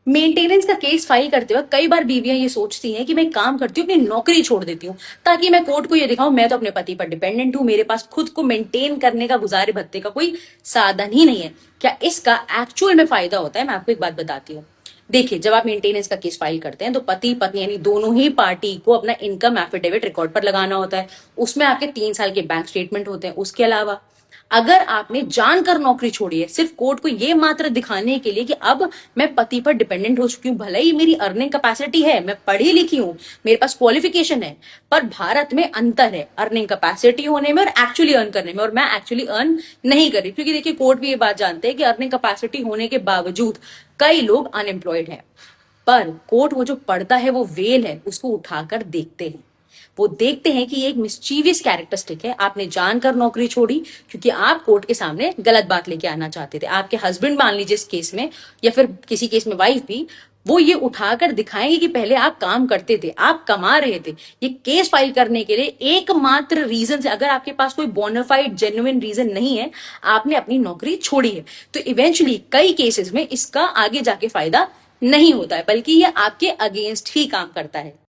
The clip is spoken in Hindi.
मेंटेनेंस का केस फाइल करते वक्त कई बार बीवियां ये सोचती हैं कि मैं काम करती हूँ, अपनी नौकरी छोड़ देती हूँ ताकि मैं कोर्ट को ये दिखाऊं मैं तो अपने पति पर डिपेंडेंट हूं, मेरे पास खुद को मेंटेन करने का, गुजारे भत्ते का कोई साधन ही नहीं है। क्या इसका एक्चुअल में फायदा होता है? मैं आपको एक बात बताती हूँ। देखिए, जब आप मेंटेनेंस का केस फाइल करते हैं तो पति पत्नी यानी दोनों ही पार्टी को अपना इनकम एफिडेविट रिकॉर्ड पर लगाना होता है। उसमें आपके 3 साल के बैंक स्टेटमेंट होते हैं। उसके अलावा अगर आपने जानकर नौकरी छोड़ी है सिर्फ कोर्ट को ये मात्र दिखाने के लिए कि अब मैं पति पर डिपेंडेंट हो चुकी हूं, भले ही मेरी अर्निंग कैपेसिटी है, मैं पढ़ी लिखी हूं, मेरे पास क्वालिफिकेशन है, पर भारत में अंतर है अर्निंग कैपेसिटी होने में और एक्चुअली अर्न करने में, और मैं एक्चुअली अर्न नहीं कर रही। क्योंकि देखिए, कोर्ट भी ये बात जानते हैं कि अर्निंग कैपेसिटी होने के बावजूद कई लोग अनएम्प्लॉयड हैं, पर कोर्ट वो जो पढ़ता है, वो वेल है, उसको उठाकर देखते हैं। वो देखते हैं कि ये एक मिस्चीवियस कैरेक्टरिस्टिक है, आपने जानकर नौकरी छोड़ी क्योंकि आप कोर्ट के सामने गलत बात लेके आना चाहते थे। आपके हस्बैंड मान लीजिए इस केस में, या फिर किसी केस में वाइफ भी, वो ये उठाकर दिखाएंगे कि पहले आप काम करते थे, आप कमा रहे थे। ये केस फाइल करने के लिए एकमात्र रीजन से, अगर आपके पास कोई बोनाफाइड जेन्युइन रीजन नहीं है, आपने अपनी नौकरी छोड़ी है, तो इवेंचुअली कई केसेस में इसका आगे जाके फायदा नहीं होता है, बल्कि ये आपके अगेंस्ट ही काम करता है।